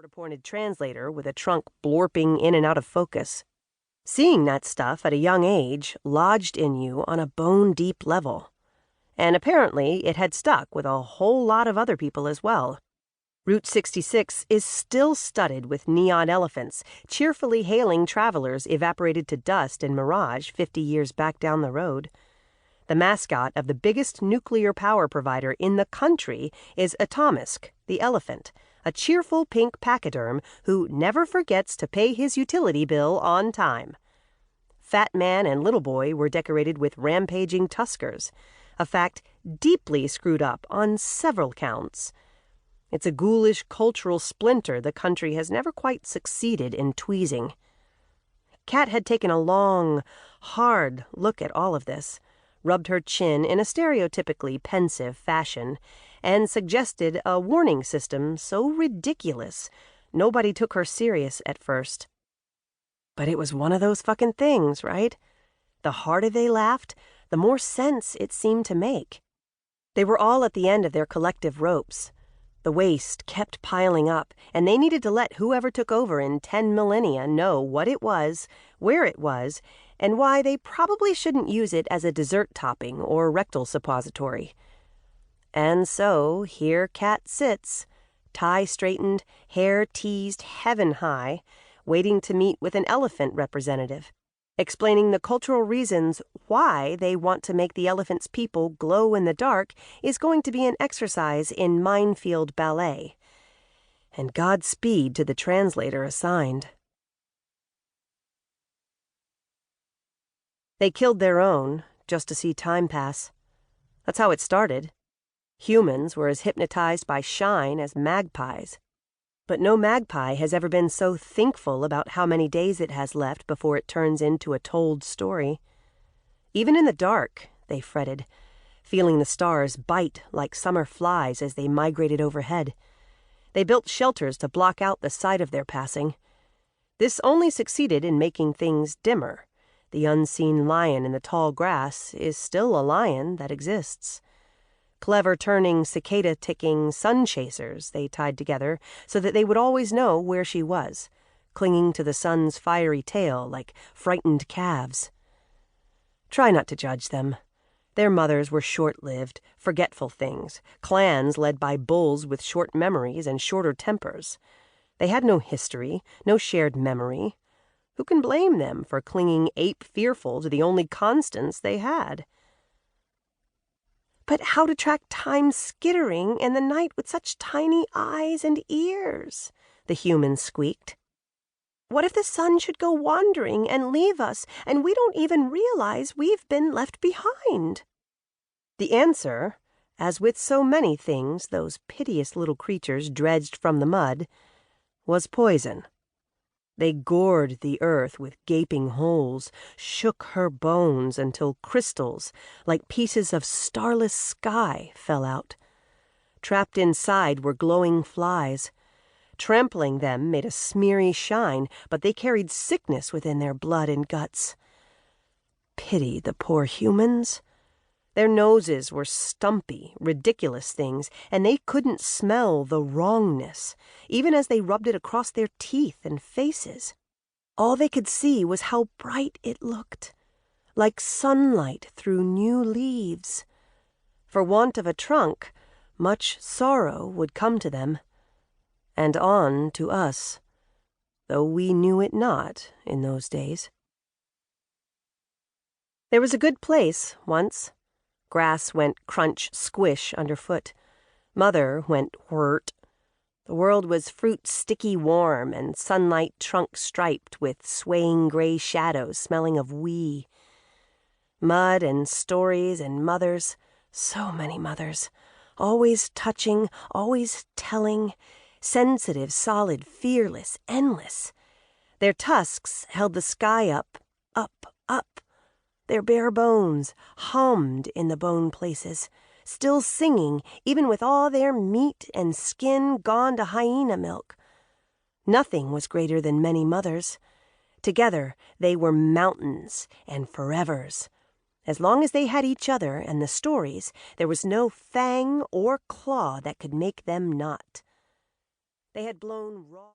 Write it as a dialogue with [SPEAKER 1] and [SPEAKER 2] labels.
[SPEAKER 1] court-appointed translator with a trunk blorping in and out of focus. Seeing that stuff at a young age lodged in you on a bone-deep level. And apparently it had stuck with a whole lot of other people as well. Route 66 is still studded with neon elephants, cheerfully hailing travelers evaporated to dust in mirage 50 years back down the road. The mascot of the biggest nuclear power provider in the country is Atomisk, the elephant, a cheerful pink pachyderm who never forgets to pay his utility bill on time. Fat Man and Little Boy were decorated with rampaging tuskers, a fact deeply screwed up on several counts. It's a ghoulish cultural splinter the country has never quite succeeded in tweezing. Kat had taken a long, hard look at all of this, rubbed her chin in a stereotypically pensive fashion, and suggested a warning system so ridiculous nobody took her serious at first. But it was one of those fucking things, right? The harder they laughed, the more sense it seemed to make. They were all at the end of their collective ropes. The waste kept piling up, and they needed to let whoever took over in 10 millennia know what it was, where it was, and why they probably shouldn't use it as a dessert topping or rectal suppository. And so here Kat sits, tie straightened, hair teased heaven high, waiting to meet with an elephant representative, explaining the cultural reasons why they want to make the elephant's people glow in the dark is going to be an exercise in minefield ballet. And Godspeed to the translator assigned. They killed their own, just to see time pass. That's how it started. Humans were as hypnotized by shine as magpies. But no magpie has ever been so thinkful about how many days it has left before it turns into a told story. Even in the dark, they fretted, feeling the stars bite like summer flies as they migrated overhead. They built shelters to block out the sight of their passing. This only succeeded in making things dimmer. The unseen lion in the tall grass is still a lion that exists. Clever turning, cicada-ticking sun chasers they tied together so that they would always know where she was, clinging to the sun's fiery tail like frightened calves. Try not to judge them. Their mothers were short-lived, forgetful things, clans led by bulls with short memories and shorter tempers. They had no history, no shared memory. Who can blame them for clinging ape-fearful to the only constants they had? But how to track time skittering in the night with such tiny eyes and ears? The human squeaked. What if the sun should go wandering and leave us, and we don't even realize we've been left behind? The answer, as with so many things those piteous little creatures dredged from the mud, was poison. They gored the earth with gaping holes, shook her bones until crystals, like pieces of starless sky, fell out. Trapped inside were glowing flies. Trampling them made a smeary shine, but they carried sickness within their blood and guts. Pity the poor humans. Their noses were stumpy, ridiculous things, and they couldn't smell the wrongness, even as they rubbed it across their teeth and faces. All they could see was how bright it looked, like sunlight through new leaves. For want of a trunk, much sorrow would come to them, and on to us, though we knew it not in those days. There was a good place once. Grass went crunch, squish underfoot. Mother went whirt. The world was fruit sticky warm and sunlight trunk striped with swaying gray shadows smelling of wee. Mud and stories and mothers, so many mothers, always touching, always telling, sensitive, solid, fearless, endless. Their tusks held the sky up, up, up. Their bare bones hummed in the bone places, still singing even with all their meat and skin gone to hyena milk. Nothing was greater than many mothers. Together they were mountains and forevers. As long as they had each other and the stories, there was no fang or claw that could make them not. They had blown raw...